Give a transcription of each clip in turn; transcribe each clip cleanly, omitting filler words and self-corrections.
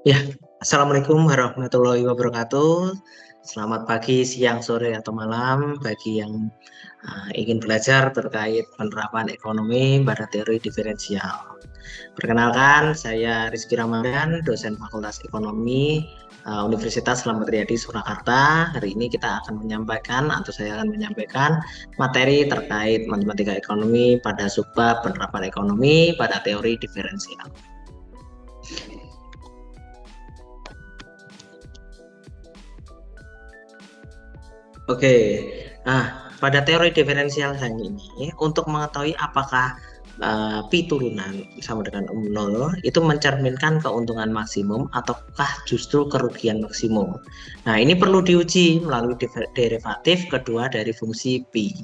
Ya, Assalamualaikum warahmatullahi wabarakatuh. Selamat pagi, siang, sore, atau malam bagi yang ingin belajar terkait penerapan ekonomi pada teori diferensial. Perkenalkan, saya Rizky Ramadan, dosen Fakultas Ekonomi Universitas Slamet Riyadi Surakarta. Hari ini kita akan menyampaikan atau saya akan menyampaikan materi terkait matematika ekonomi pada subbab penerapan ekonomi pada teori diferensial. Oke, pada teori diferensial ini untuk mengetahui apakah pi turunan sama dengan 0 itu mencerminkan keuntungan maksimum ataukah justru kerugian maksimum. Nah, ini perlu diuji melalui derivatif kedua dari fungsi pi.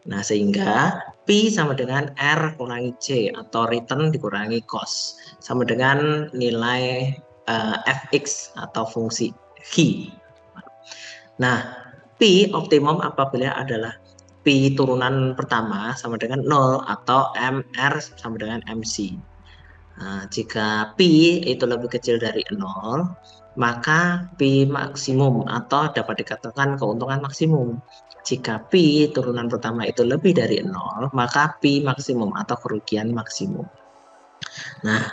Nah, sehingga pi sama dengan R kurangi C atau return dikurangi cost sama dengan nilai fx atau fungsi Q. Nah, pi optimum apabila adalah pi turunan pertama sama dengan 0 atau MR sama dengan MC. Nah, jika pi itu lebih kecil dari 0, maka pi maksimum atau dapat dikatakan keuntungan maksimum. Jika pi turunan pertama itu lebih dari 0, maka pi maksimum atau kerugian maksimum. Nah,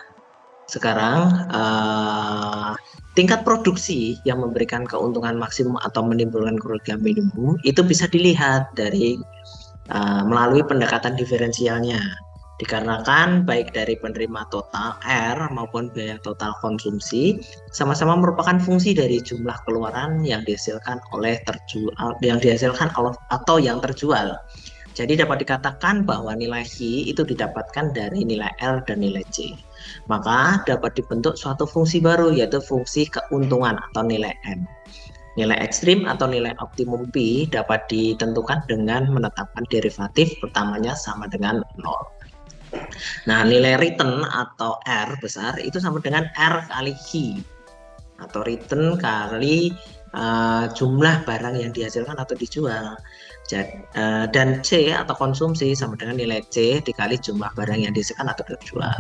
sekarang tingkat produksi yang memberikan keuntungan maksimum atau menimbulkan kerugian minimum itu bisa dilihat dari melalui pendekatan diferensialnya. Dikarenakan baik dari penerima total R maupun biaya total konsumsi sama-sama merupakan fungsi dari jumlah keluaran yang dihasilkan oleh atau yang terjual. Jadi dapat dikatakan bahwa nilai Q itu didapatkan dari nilai L dan nilai C. Maka dapat dibentuk suatu fungsi baru yaitu fungsi keuntungan atau nilai M. Nilai ekstrim atau nilai optimum P dapat ditentukan dengan menetapkan derivatif pertamanya sama dengan 0. Nah, nilai return atau R besar itu sama dengan R kali Q atau return kali jumlah barang yang dihasilkan atau dijual. Dan C atau konsumsi sama dengan nilai C dikali jumlah barang yang dihasilkan atau dijual.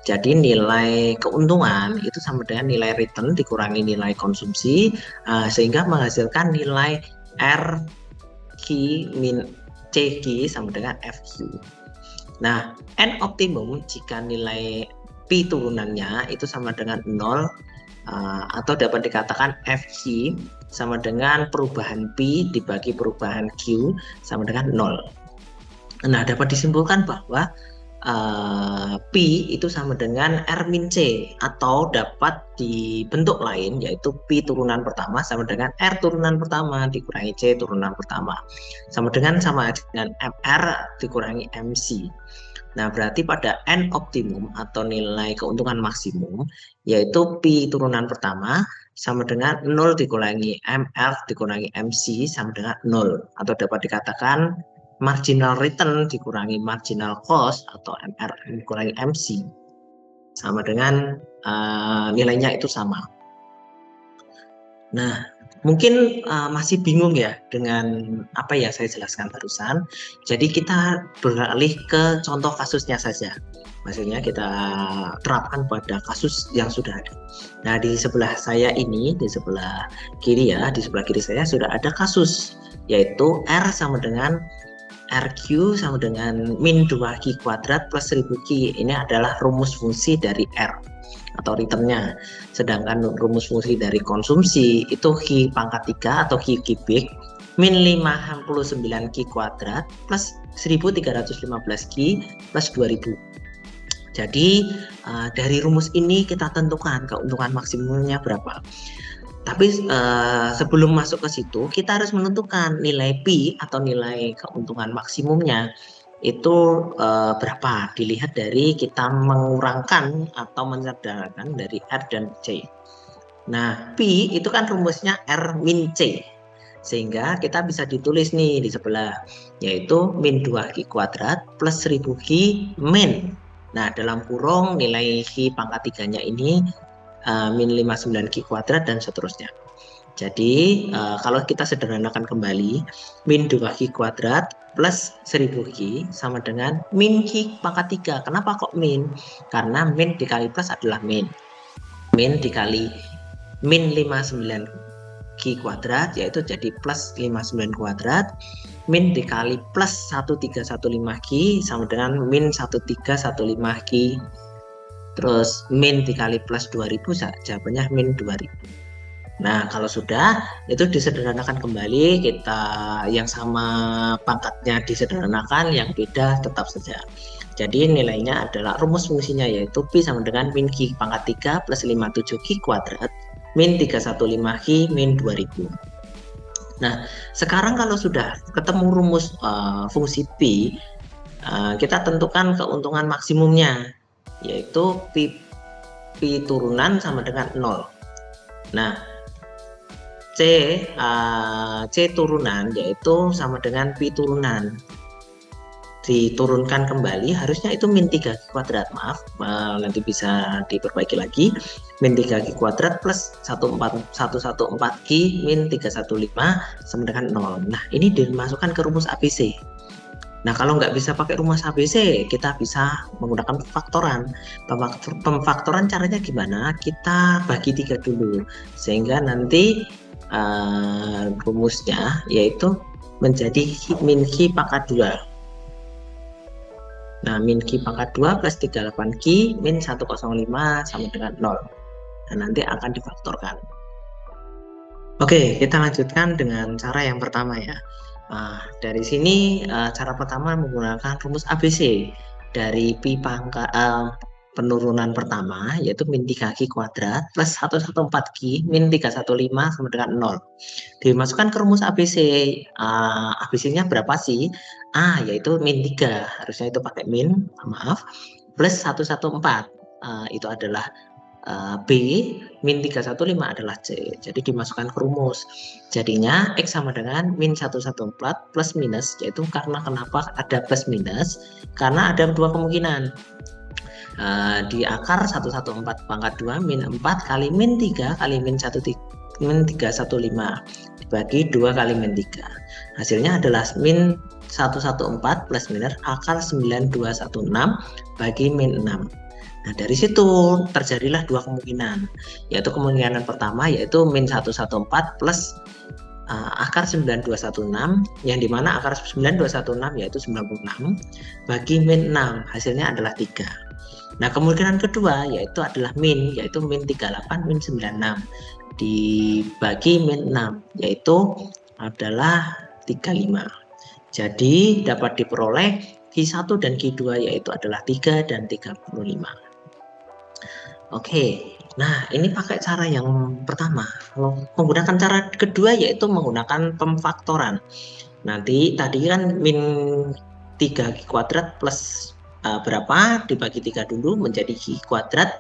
Jadi nilai keuntungan itu sama dengan nilai return dikurangi nilai konsumsi sehingga menghasilkan nilai R Q min C Q sama dengan FQ. Nah, N optimum jika nilai pi turunannya itu sama dengan 0 atau dapat dikatakan Fq sama dengan perubahan pi dibagi perubahan Q sama dengan 0. Nah, dapat disimpulkan bahwa pi itu sama dengan R min C atau dapat dibentuk lain yaitu pi turunan pertama sama dengan R turunan pertama dikurangi C turunan pertama sama dengan MR dikurangi MC. Nah, berarti pada N optimum atau nilai keuntungan maksimum yaitu pi turunan pertama sama dengan 0 dikurangi MR dikurangi MC sama dengan 0 atau dapat dikatakan marginal return dikurangi marginal cost atau MR dikurangi MC sama dengan nilainya itu sama. Nah, mungkin masih bingung ya dengan apa yang saya jelaskan barusan. Jadi kita beralih ke contoh kasusnya saja. Maksudnya kita terapkan pada kasus yang sudah ada. Nah, di sebelah saya ini, di sebelah kiri saya sudah ada kasus yaitu R sama dengan RQ sama dengan min 2Q kuadrat plus 1000Q. Ini adalah rumus fungsi dari R atau returnnya. Sedangkan rumus fungsi dari konsumsi itu Q pangkat 3 atau Q kubik min 59Q kuadrat plus 1315Q plus 2000. Jadi dari rumus ini kita tentukan keuntungan maksimumnya berapa. Tapi sebelum masuk ke situ, kita harus menentukan nilai pi atau nilai keuntungan maksimumnya itu berapa. Dilihat dari kita mengurangkan atau menyederhanakan dari R dan C. Nah, pi itu kan rumusnya R min C. Sehingga kita bisa ditulis nih di sebelah, yaitu min 2Q kuadrat plus 1000Q min. Nah, dalam kurung nilai Q pangkat 3-nya ini min 59Q kuadrat dan seterusnya. Jadi kalau kita sederhanakan kembali, min 2Q kuadrat plus 1000Q sama dengan min Q pangkat 3. Kenapa kok min? Karena min dikali plus adalah min. min dikali min 59 Q kuadrat, yaitu jadi plus 59 kuadrat, min dikali plus 1315 Q sama dengan min 1315 Q, terus min dikali plus 2000, jawabannya min 2000. Nah, kalau sudah, itu disederhanakan kembali, kita yang sama pangkatnya disederhanakan, yang beda tetap saja. Jadi nilainya adalah rumus fungsinya yaitu Pi sama dengan min Q pangkat 3 plus 57 Q kuadrat min 315 Q min 2000. Nah, sekarang kalau sudah ketemu rumus fungsi Pi, kita tentukan keuntungan maksimumnya, yaitu Pi turunan sama dengan 0. Nah, C turunan yaitu sama dengan Pi turunan. Diturunkan kembali, harusnya itu min 3 kuadrat, maaf, nanti bisa diperbaiki lagi, min 3 kuadrat plus 114 Q min 315 sama dengan 0. Nah, ini dimasukkan ke rumus ABC. Nah, kalau nggak bisa pakai rumus ABC, kita bisa menggunakan pemfaktoran. Pemfaktoran caranya gimana? Kita bagi 3 dulu, sehingga nanti rumusnya yaitu menjadi min Q pangkat 2. Nah, min Q pangkat 2 plus 38 Q min 105 sama dengan 0. Nah, nanti akan difaktorkan. Oke, kita lanjutkan dengan cara yang pertama ya. Dari sini cara pertama menggunakan rumus ABC. Dari Pi pangkat penurunan pertama yaitu min 3Q kuadrat plus 114 Q min 315 sama dengan 0. Dimasukkan ke rumus ABC. ABC-nya berapa sih? Yaitu min 3. Harusnya itu pakai min, maaf, plus 114. Itu adalah B, min 315 adalah C. Jadi dimasukkan ke rumus. Jadinya X sama dengan min 114 plus minus, yaitu karena kenapa ada plus minus? Karena ada dua kemungkinan. Di akar 114 pangkat 2 min 4 kali min 3 kali min 315 dibagi 2 kali min 3. Hasilnya adalah min 114 plus minus akar 9216 bagi min 6. Nah, dari situ terjadilah dua kemungkinan, yaitu kemungkinan pertama yaitu min 114 plus akar 9216, yang dimana akar 9216 yaitu 96 bagi min 6, hasilnya adalah 3. Nah, kemungkinan kedua yaitu adalah min, yaitu min 38 min 96 dibagi min 6, yaitu adalah 35. Jadi dapat diperoleh Q1 dan Q2 yaitu adalah 3 dan 35. Oke, nah ini pakai cara yang pertama. Menggunakan cara kedua yaitu menggunakan pemfaktoran. Nanti tadi kan min 3 Q kuadrat plus berapa dibagi 3 dulu menjadi Q kuadrat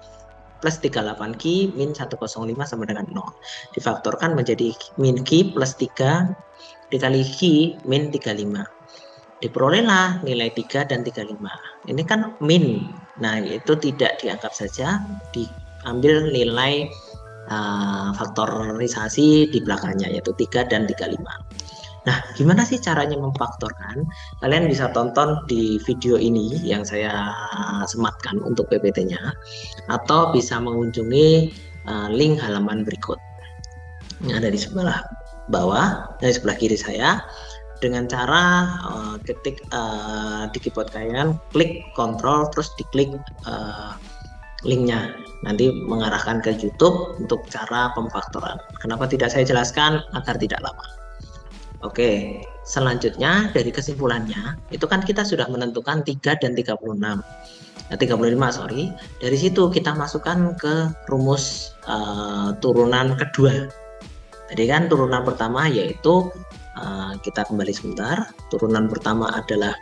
plus 38 Q min 105 sama dengan 0. Difaktorkan menjadi min Q plus 3 dikali Q min 35. Diperolehlah nilai 3 dan 35. Ini kan min. Nah, itu tidak dianggap saja, diambil nilai faktorisasi di belakangnya yaitu 3 dan 35. Nah, gimana sih caranya memfaktorkan? Kalian bisa tonton di video ini yang saya sematkan untuk PPT-nya, atau bisa mengunjungi link halaman berikut yang ada di sebelah bawah, dari sebelah kiri saya, dengan cara ketik di keyboard kalian, klik Ctrl terus diklik linknya, nanti mengarahkan ke YouTube untuk cara pemfaktoran. Kenapa tidak saya jelaskan? Agar tidak lama. Oke, selanjutnya dari kesimpulannya, itu kan kita sudah menentukan 3 dan 35, sorry. Dari situ kita masukkan ke rumus turunan kedua. Tadi kan turunan pertama yaitu, kita kembali sebentar, turunan pertama adalah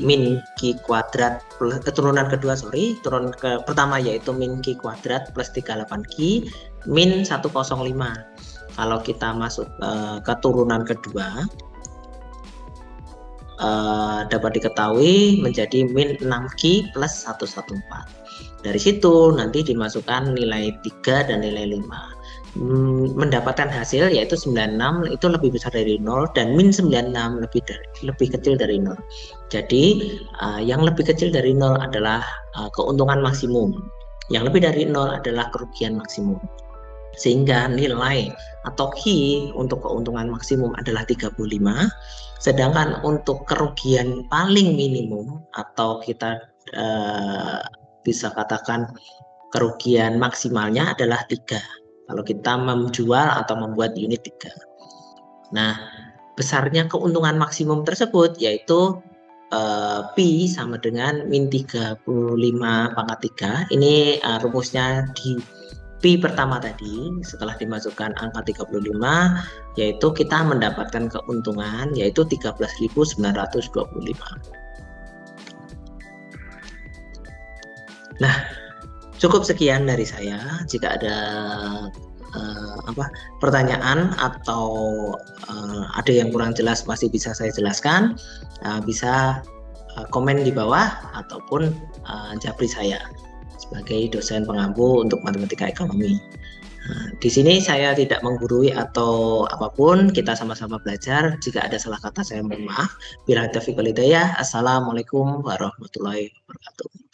min Q kuadrat plus, turunan kedua sorry, turunan pertama yaitu min Q kuadrat plus 38 Q min 105. Kalau kita masuk ke turunan kedua, dapat diketahui menjadi min 6Q plus 114. Dari situ nanti dimasukkan nilai 3 dan nilai 5. mendapatkan hasil yaitu 96 itu lebih besar dari 0 dan min 96 lebih kecil dari 0. Jadi yang lebih kecil dari 0 adalah keuntungan maksimum. Yang lebih dari 0 adalah kerugian maksimum. Sehingga nilai atau Q untuk keuntungan maksimum adalah 35, sedangkan untuk kerugian paling minimum atau kita bisa katakan kerugian maksimalnya adalah 3 kalau kita menjual atau membuat unit 3. Nah, besarnya keuntungan maksimum tersebut yaitu Pi sama dengan min 35 pangkat 3. Ini rumusnya di Pi pertama tadi, setelah dimasukkan angka 35, yaitu kita mendapatkan keuntungan yaitu 13.925. Nah, cukup sekian dari saya. Jika ada pertanyaan atau ada yang kurang jelas masih bisa saya jelaskan, bisa komen di bawah ataupun japri saya sebagai dosen pengampu untuk matematika ekonomi. Di sini saya tidak menggurui atau apapun, kita sama-sama belajar. Jika ada salah kata saya mohon maaf. Bila taufiq wal hidayah, assalamualaikum warahmatullahi wabarakatuh.